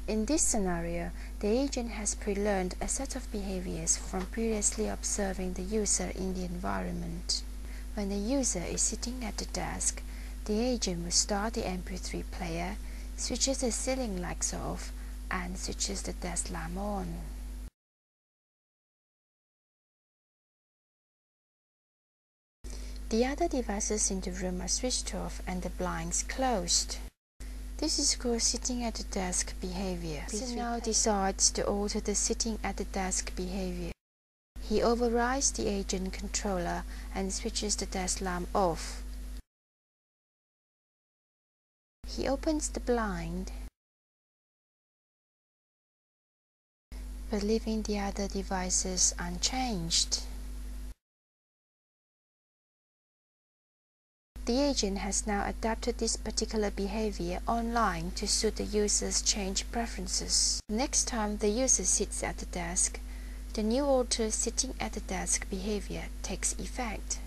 In this scenario, the agent has pre-learned a set of behaviors from previously observing the user in the environment. When the user is sitting at the desk, the agent will start the MP3 player, switches the ceiling lights off, and switches the desk lamp on. The other devices in the room are switched off and the blinds closed. This is called sitting at the desk behavior. The user now decides to alter the sitting at the desk behavior. He overrides the agent controller and switches the desk lamp off. He opens the blind, but leaving the other devices unchanged. The agent has now adapted this particular behavior online to suit the user's changed preferences. Next time the user sits at the desk, the new altered sitting at the desk behavior takes effect.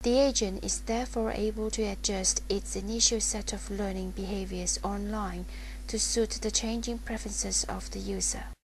The agent is therefore able to adjust its initial set of learning behaviors online to suit the changing preferences of the user.